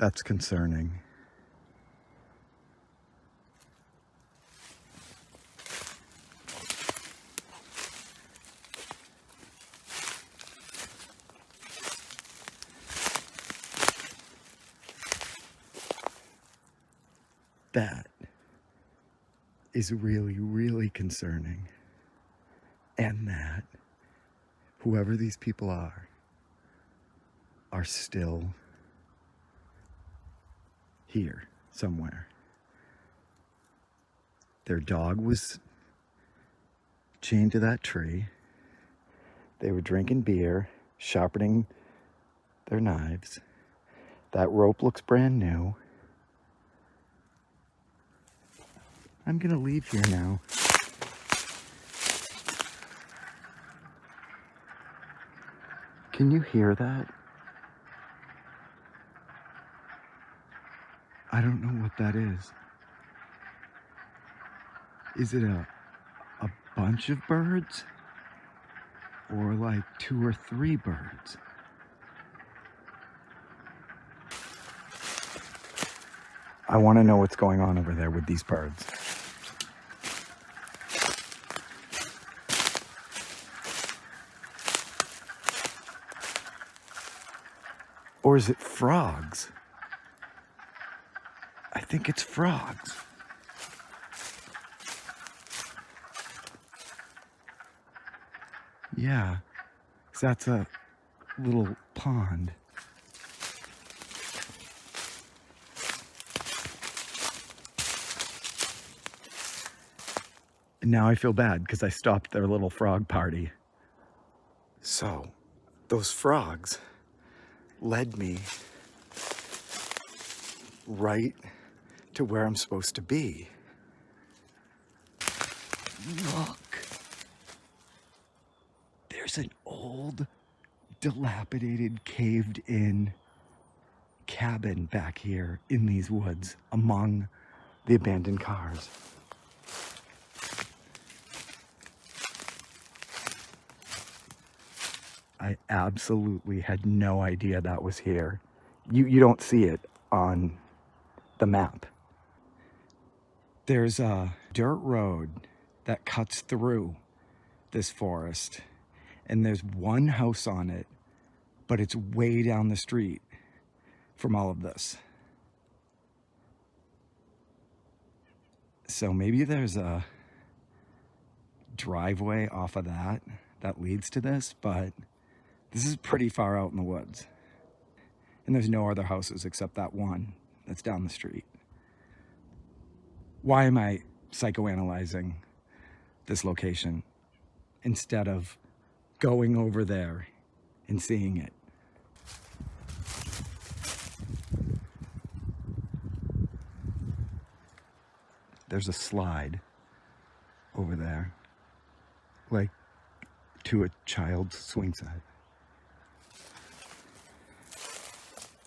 That's concerning. That is really, really concerning. And that whoever these people are still here somewhere. Their dog was chained to that tree. They were drinking beer, sharpening their knives. That rope looks brand new. I'm gonna leave here now. Can you hear that? I don't know what that is. Is it a bunch of birds? Or like 2 or 3 birds? I want to know what's going on over there with these birds. Or is it frogs? I think it's frogs. Yeah, 'cause that's a little pond. And now I feel bad because I stopped their little frog party. So, those frogs led me right to where I'm supposed to be. Look. There's an old, dilapidated, caved-in cabin back here in these woods among the abandoned cars. I absolutely had no idea that was here. You don't see it on the map. There's a dirt road that cuts through this forest, and there's one house on it, but it's way down the street from all of this. So maybe there's a driveway off of that leads to this, but this is pretty far out in the woods. And there's no other houses except that one that's down the street. Why am I psychoanalyzing this location instead of going over there and seeing it? There's a slide over there, like to a child's swing set.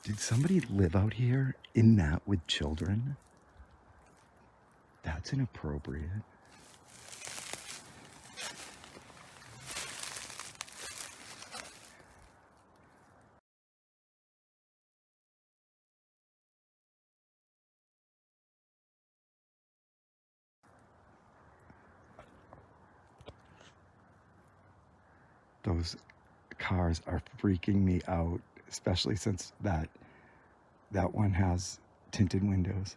Did somebody live out here in that with children? That's inappropriate. Those cars are freaking me out, especially since that one has tinted windows.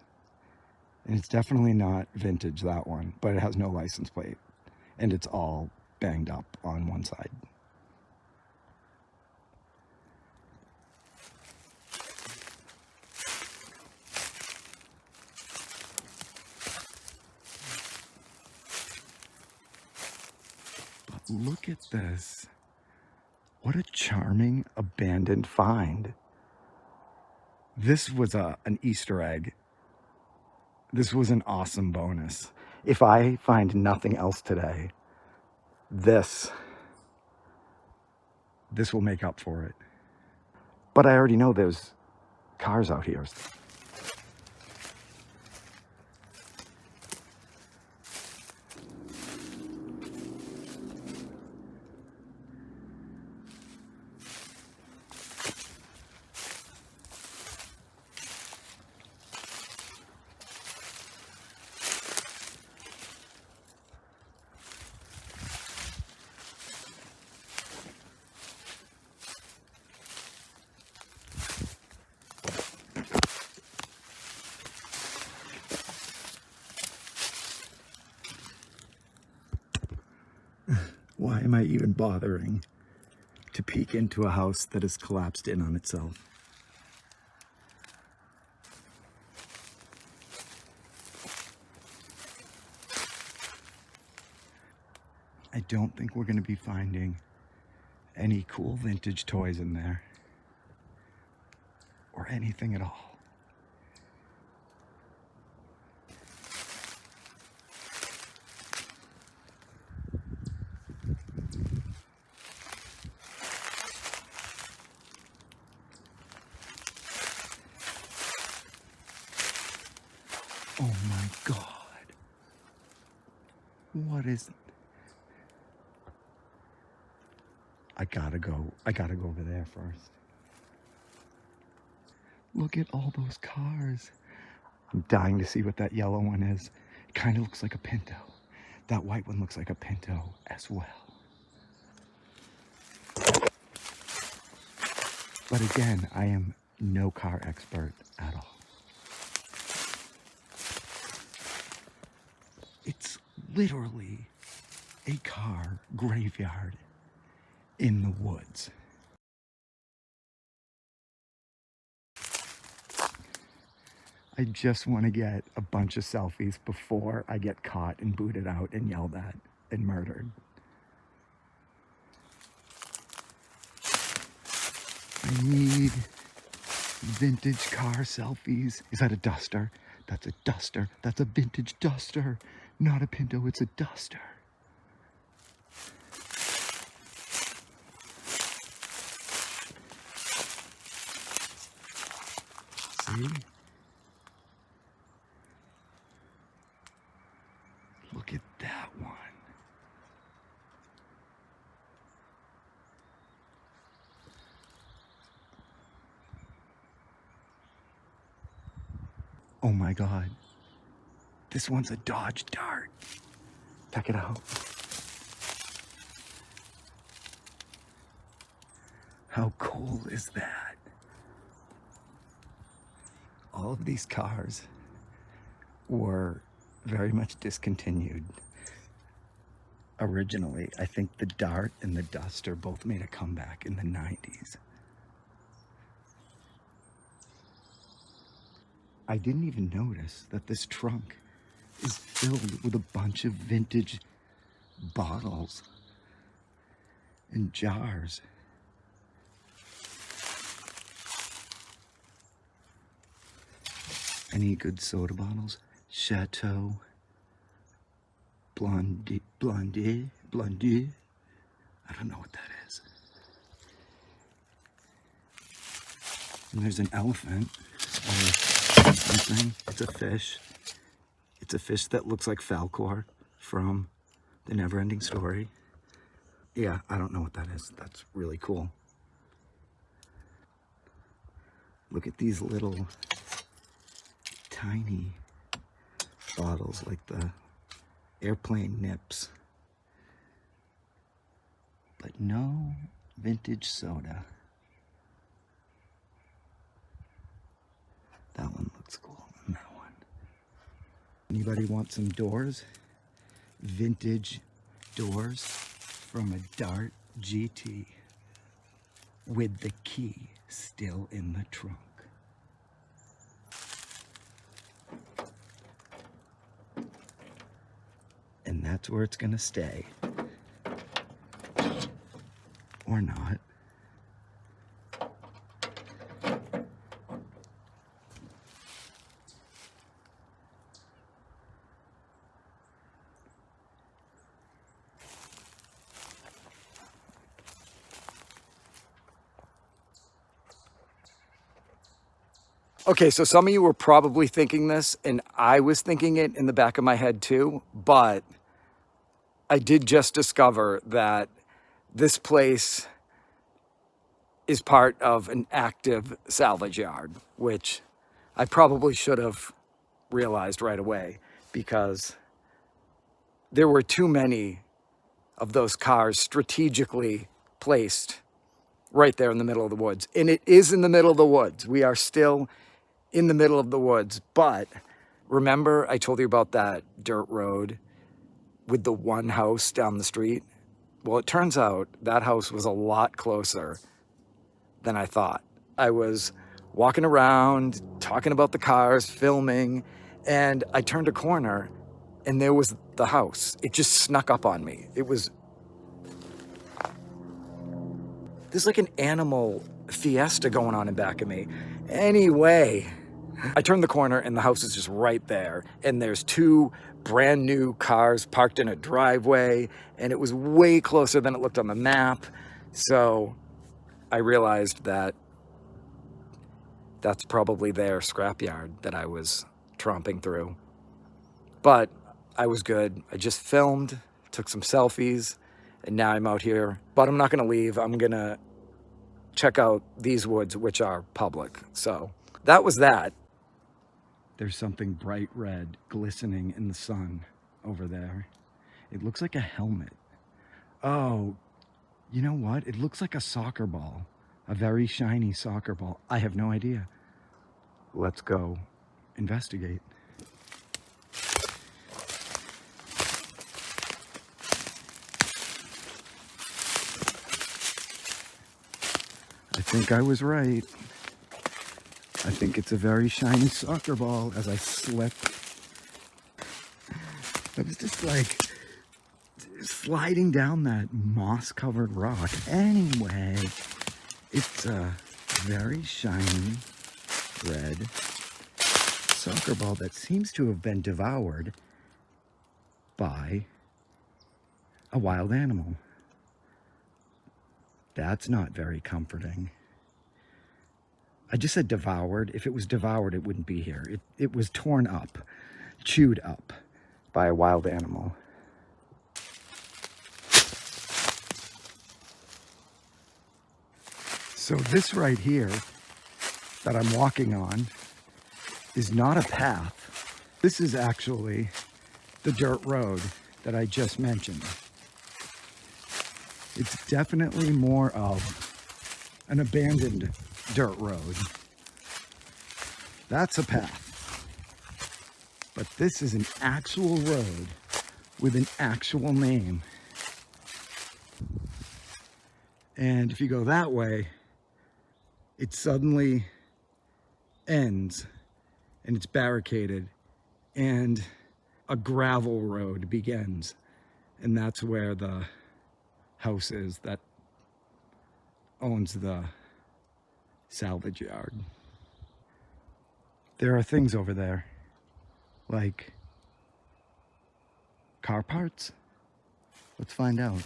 And it's definitely not vintage, that one, but it has no license plate. And it's all banged up on one side. But look at this. What a charming abandoned find. This was an Easter egg. This was an awesome bonus. If I find nothing else today, this will make up for it. But I already know there's cars out here. Why am I even bothering to peek into a house that has collapsed in on itself? I don't think we're going to be finding any cool vintage toys in there, or anything at all. Oh my God. What is... I gotta go over there first. Look at all those cars. I'm dying to see what that yellow one is. It kind of looks like a Pinto. That white one looks like a Pinto as well. But again, I am no car expert at all. It's literally a car graveyard in the woods. I just want to get a bunch of selfies before I get caught and booted out and yelled at and murdered. I need vintage car selfies. Is that a Duster? That's a Duster. That's a vintage Duster. Not a Pinto, it's a Duster. See? Look at that one. Oh my God. This one's a Dodge Dart. Check it out. How cool is that? All of these cars were very much discontinued. Originally, I think the Dart and the Duster both made a comeback in the 90s. I didn't even notice that this trunk is filled with a bunch of vintage bottles and jars. Any good soda bottles? Chateau, Blondie. I don't know what that is. And there's an elephant or something. It's a fish. It's a fish that looks like Falcor from The Neverending Story. Yeah, I don't know what that is. That's really cool. Look at these little tiny bottles, like the airplane nips. But no vintage soda. That one looks cool, and that one. Anybody want some doors? Vintage doors from a Dart GT with the key still in the trunk. And that's where it's gonna stay. Or not. Okay, so some of you were probably thinking this, and I was thinking it in the back of my head too, but I did just discover that this place is part of an active salvage yard, which I probably should have realized right away, because there were too many of those cars strategically placed right there in the middle of the woods. And it is in the middle of the woods. We are still in the middle of the woods. But remember I told you about that dirt road with the one house down the street? Well, it turns out that house was a lot closer than I thought. I was walking around, talking about the cars, filming, and I turned a corner and there was the house. It just snuck up on me. There's like an animal fiesta going on in back of me. Anyway, I turned the corner and the house is just right there. And there's two brand new cars parked in a driveway. And it was way closer than it looked on the map. So I realized that that's probably their scrapyard that I was tromping through. But I was good. I just filmed, took some selfies, and now I'm out here. But I'm not gonna leave. I'm gonna check out these woods, which are public. So that was that. There's something bright red glistening in the sun over there. It looks like a helmet. Oh, you know what? It looks like a soccer ball, a very shiny soccer ball. I have no idea. Let's go investigate. I think I was right. I think it's a very shiny soccer ball as I slip. I was just like sliding down that moss-covered rock. Anyway, it's a very shiny red soccer ball that seems to have been devoured by a wild animal. That's not very comforting. I just said devoured. If it was devoured, it wouldn't be here. It was torn up, chewed up by a wild animal. So this right here that I'm walking on is not a path. This is actually the dirt road that I just mentioned. It's definitely more of an abandoned dirt road. That's a path. But this is an actual road with an actual name. And if you go that way, it suddenly ends and it's barricaded and a gravel road begins. And that's where the house is that owns the Salvage Yard. There are things over there, like car parts. Let's find out.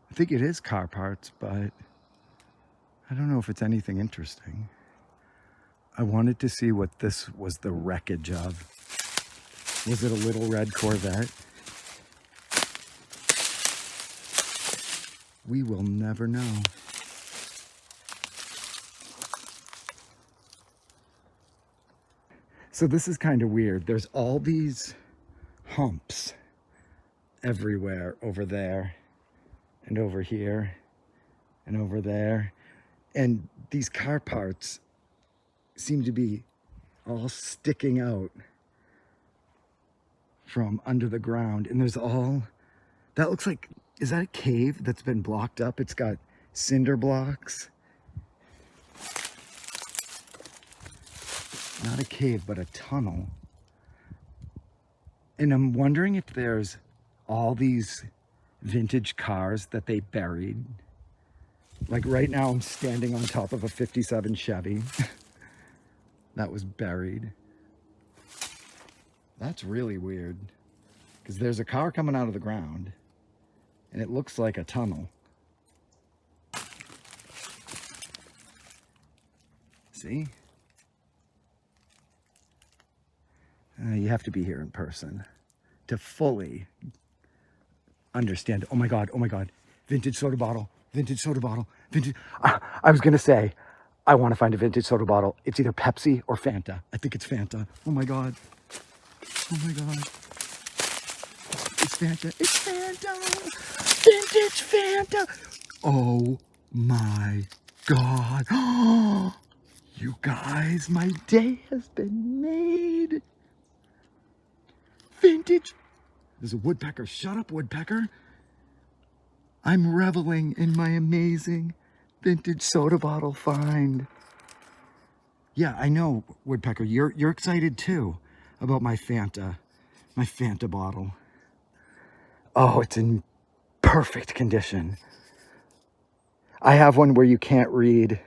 I think it is car parts, but I don't know if it's anything interesting. I wanted to see what this was the wreckage of. Was it a little red Corvette? We will never know. So this is kind of weird. There's all these humps everywhere over there and over here and over there. And these car parts seem to be all sticking out from under the ground. And there's all, that looks like, is that a cave that's been blocked up? It's got cinder blocks. Not a cave, but a tunnel. And I'm wondering if there's all these vintage cars that they buried. Like right now I'm standing on top of a 57 Chevy that was buried. That's really weird because there's a car coming out of the ground and it looks like a tunnel. See? You have to be here in person to fully understand. Oh my God, vintage soda bottle, vintage soda bottle, vintage. I was gonna say, I wanna find a vintage soda bottle. It's either Pepsi or Fanta. I think it's Fanta. Oh my God. Oh my God. It's Fanta. It's Fanta. Vintage Fanta. Oh my God. You guys, my day has been made. Vintage. There's a woodpecker. Shut up, woodpecker. I'm reveling in my amazing vintage soda bottle find. Yeah, I know, woodpecker. You're excited too about my Fanta bottle. Oh, it's in perfect condition. I have one where you can't read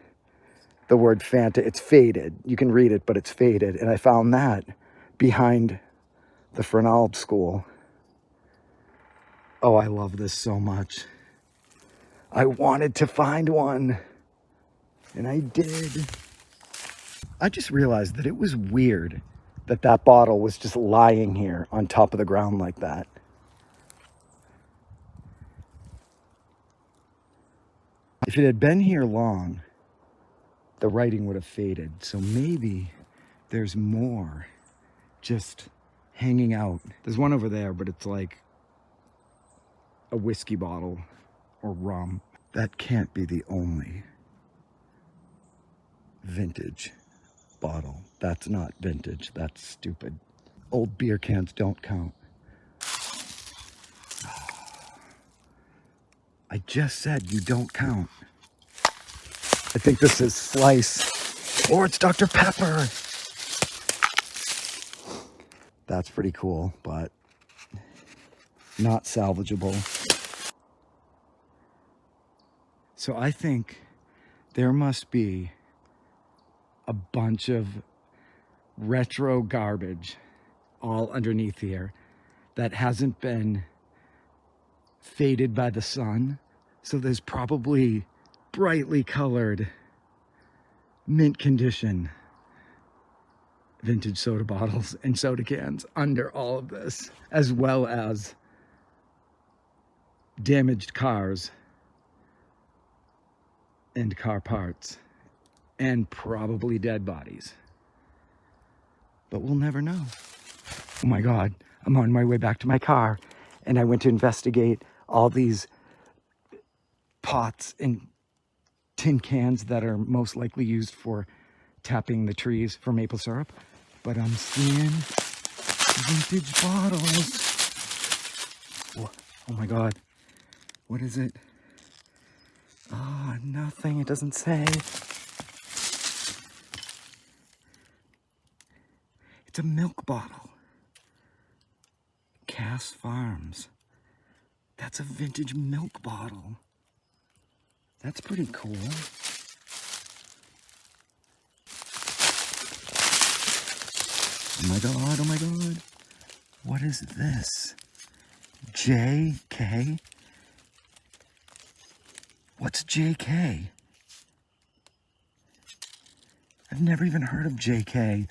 the word Fanta. It's faded. You can read it, but it's faded. And I found that behind the Fernald School. Oh, I love this so much. I wanted to find one, and I did. I just realized that it was weird that that bottle was just lying here on top of the ground like that. If it had been here long, the writing would have faded. So maybe there's more just hanging out. There's one over there, but it's like a whiskey bottle or rum. That can't be the only vintage bottle. That's not vintage. That's stupid. Old beer cans don't count. I just said you don't count. I think this is Slice, or it's Dr. Pepper. That's pretty cool, but not salvageable. So I think there must be a bunch of retro garbage all underneath here that hasn't been faded by the sun. So there's probably brightly colored, mint condition vintage soda bottles and soda cans under all of this, as well as damaged cars and car parts and probably dead bodies. But we'll never know. Oh my God, I'm on my way back to my car and I went to investigate all these pots and tin cans that are most likely used for tapping the trees for maple syrup. But I'm seeing vintage bottles. Oh my God, what is it? Oh, nothing, it doesn't say. It's a milk bottle. Cass Farms. That's a vintage milk bottle. That's pretty cool. Oh my God, oh my God. What is this? JK? What's JK? I've never even heard of JK.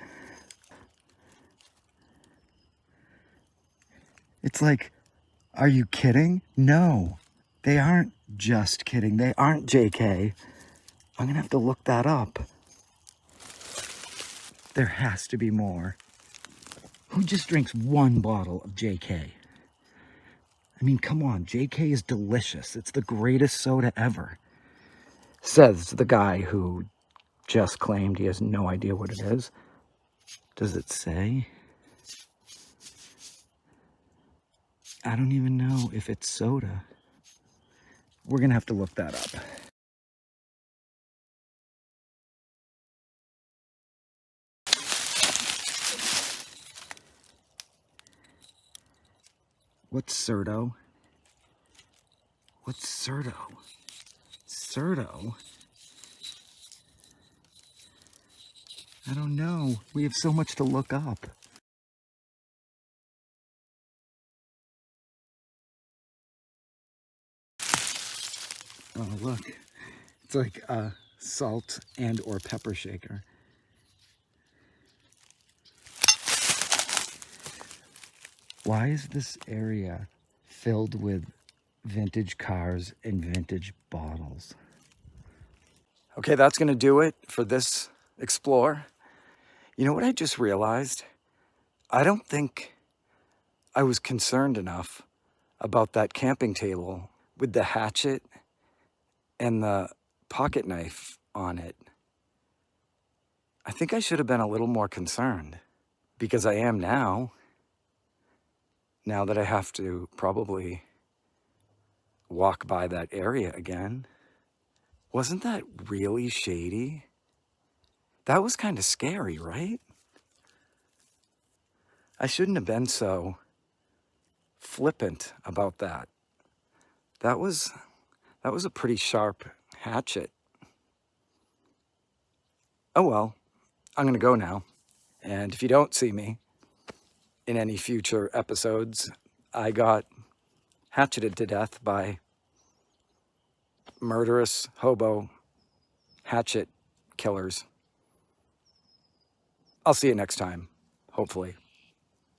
It's like, are you kidding? No, they aren't just kidding. They aren't JK. I'm gonna have to look that up. There has to be more. Who just drinks one bottle of JK? I mean, come on, JK is delicious. It's the greatest soda ever. Says the guy who just claimed he has no idea what it is. Does it say? I don't even know if it's soda. We're gonna have to look that up. What's Cerdo? What's Cerdo? Cerdo? I don't know. We have so much to look up. Oh, look. It's like a salt and or pepper shaker. Why is this area filled with vintage cars and vintage bottles? Okay, that's gonna do it for this explore. You know what I just realized? I don't think I was concerned enough about that camping table with the hatchet and the pocket knife on it. I think I should have been a little more concerned, because I am now that I have to probably walk by that area again. Wasn't that really shady? That was kind of scary, right? I shouldn't have been so flippant about that. That was a pretty sharp hatchet. Oh well, I'm gonna go now. And if you don't see me in any future episodes, I got hatcheted to death by murderous hobo hatchet killers. I'll see you next time, hopefully.